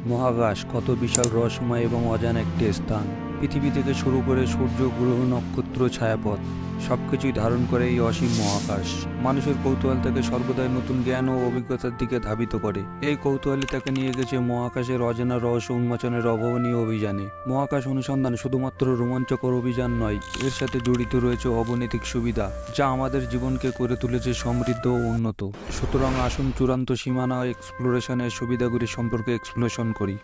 মহাকাশ কত বিশাল রহস্যময় এবং অজানা একটি স্থান। পৃথিবী থেকে শুরু করে সূর্য, গ্রহ, নক্ষত্র, ছায়াপথ সবকিছুই ধারণ করে এই অসীম মহাকাশ। মানুষের কৌতূহল তাকে সর্বদাই নতুন জ্ঞান ও অভিজ্ঞতার দিকে ধাবিত করে। এই কৌতূহলই তাকে নিয়ে গেছে মহাকাশের অজানা রহস্য উন্মোচনের অভাবনীয় অভিযানে। মহাকাশ অনুসন্ধান শুধুমাত্র রোমাঞ্চকর অভিযান নয়, এর সাথে জড়িত রয়েছে অবনৈতিক সুবিধা, যা আমাদের জীবনকে করে তুলেছে সমৃদ্ধ ও উন্নত। সুতরাং আসুন চূড়ান্ত সীমানা এক্সপ্লোরেশনের সুবিধাগুলি সম্পর্কে এক্সপ্লোরেশন করি।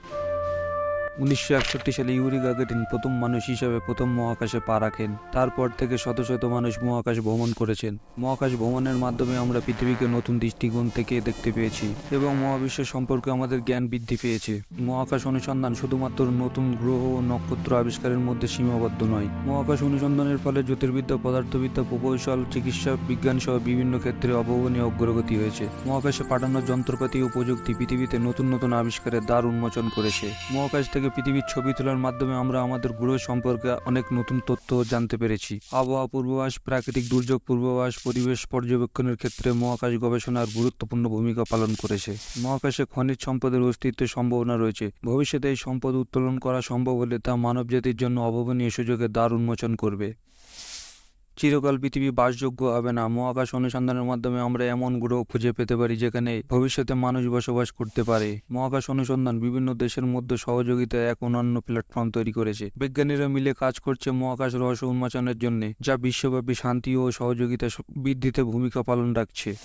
1961 সালে ইউরি গাগারিন প্রথম মানুষ হিসেবে প্রথম মহাকাশে পা রাখেন। তারপর থেকে শত শত মানুষ মহাকাশ ভ্রমণ করেছেন। মহাকাশ ভ্রমণের মাধ্যমে আমরা পৃথিবীকে নতুন দৃষ্টিকোণ থেকে দেখতে পেয়েছি এবং মহাবিশ্ব সম্পর্কে আমাদের জ্ঞান বৃদ্ধি পেয়েছে। মহাকাশ অনুসন্ধান শুধুমাত্র নতুন গ্রহ ও নক্ষত্র আবিষ্কারের মধ্যে সীমাবদ্ধ নয়। মহাকাশ অনুসন্ধানের ফলে জ্যোতির্বিদ্যা, পদার্থবিদ্যা, প্রকৌশল, চিকিৎসা বিজ্ঞান সহ বিভিন্ন ক্ষেত্রে অভাবনীয় অগ্রগতি হয়েছে। মহাকাশে পাঠানোর যন্ত্রপাতি ও প্রযুক্তি পৃথিবীতে নতুন নতুন আবিষ্কারের দ্বার উন্মোচন করেছে। মহাকাশ থেকে পৃথিবীর ছবি তোলার মাধ্যমে আমরা আমাদের গ্রহ সম্পর্কে অনেক নতুন তথ্য জানতে পেরেছি। আবহাওয়া পূর্বাভাস, প্রাকৃতিক দুর্যোগ পূর্বাভাস, পরিবেশ পর্যবেক্ষণের ক্ষেত্রে মহাকাশ গবেষণার গুরুত্বপূর্ণ ভূমিকা পালন করেছে। মহাকাশে খনিজ সম্পদের অস্তিত্বের সম্ভাবনা রয়েছে। ভবিষ্যতে এই সম্পদ উত্তোলন করা সম্ভব হলে তা মানবজাতির জন্য অভাবনীয় সুযোগের দ্বার উন্মোচন করবে। চিরকাল পৃথিবী বাসযোগ্য হবে না। মহাকাশ অনুসন্ধানের মাধ্যমে আমরা এমন গ্রহ খুঁজে পেতে পারি যেখানে ভবিষ্যতে মানুষ বসবাস করতে পারে। মহাকাশ অনুসন্ধান বিভিন্ন দেশের মধ্যে সহযোগিতায় এক অনন্য প্ল্যাটফর্ম তৈরি করেছে। বিজ্ঞানীরা মিলে কাজ করছে মহাকাশ রহস্য উন্মোচনের জন্য, যা বিশ্বব্যাপী শান্তি ও সহযোগিতা বৃদ্ধিতে ভূমিকা পালন রাখছে।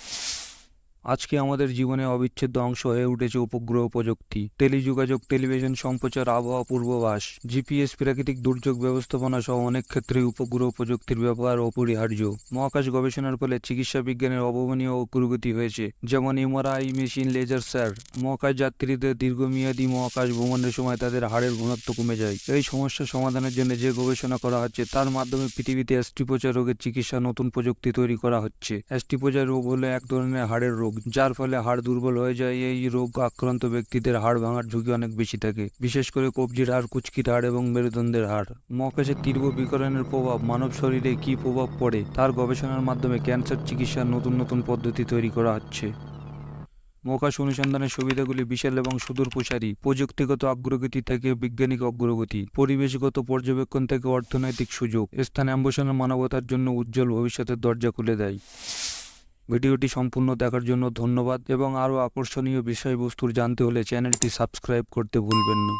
আজকে আমাদের জীবনে অবিচ্ছেদ্য অংশ হয়ে উঠেছে উপগ্রহ প্রযুক্তি, টেলিযোগাযোগ, টেলিভিশন সম্প্রচার, আবহাওয়া পূর্বাভাস, জিপিএস, প্রাকৃতিক দুর্যোগ ব্যবস্থাপনা সহ অনেক ক্ষেত্রে উপগ্রহ প্রযুক্তির ব্যবহার অপরিহার্য। মহাকাশ গবেষণার ফলে চিকিৎসা বিজ্ঞানের অভাবনীয় অগ্রগতি হয়েছে, যেমন এমআরআই মেশিন, লেজার স্যার। মহাকাশ যাত্রীদের দীর্ঘমেয়াদী মহাকাশ ভ্রমণের সময় তাদের হাড়ের ঘনত্ব কমে যায়। এই সমস্যা সমাধানের জন্য যে গবেষণা করা হচ্ছে তার মাধ্যমে পৃথিবীতে অ্যাস্ট্রোপোজা রোগের চিকিৎসা নতুন প্রযুক্তি তৈরি করা হচ্ছে। অ্যাস্ট্রোপোজা রোগ হলো এক ধরনের হাড়ের রোগ, যার ফলে হাড় দুর্বল হয়ে যায়। এই রোগ আক্রান্ত ব্যক্তিদের হাড় ভাঙার ঝুঁকি অনেক বেশি থাকে, বিশেষ করে কবজির হাড়, কুচকির হাড় এবং মেরুদণ্ডের হাড়। মহাকাশের তীব্র বিকিরণের প্রভাব মানব শরীরে কী প্রভাব পড়ে তার গবেষণার মাধ্যমে ক্যান্সার চিকিৎসার নতুন নতুন পদ্ধতি তৈরি করা হচ্ছে। মহাকাশ অনুসন্ধানের সুবিধাগুলি বিশাল এবং সুদূরপ্রসারী। প্রযুক্তিগত অগ্রগতি থেকে বৈজ্ঞানিক অগ্রগতি, পরিবেশগত পর্যবেক্ষণ থেকে অর্থনৈতিক সুযোগ, স্থান অন্বেষণে মানবতার জন্য উজ্জ্বল ভবিষ্যতের দরজা খুলে দেয়। ভিডিওটি সম্পূর্ণ দেখার জন্য ধন্যবাদ এবং আরও আকর্ষণীয় বিষয়বস্তু জানতে হলে চ্যানেলটি সাবস্ক্রাইব করতে ভুলবেন না।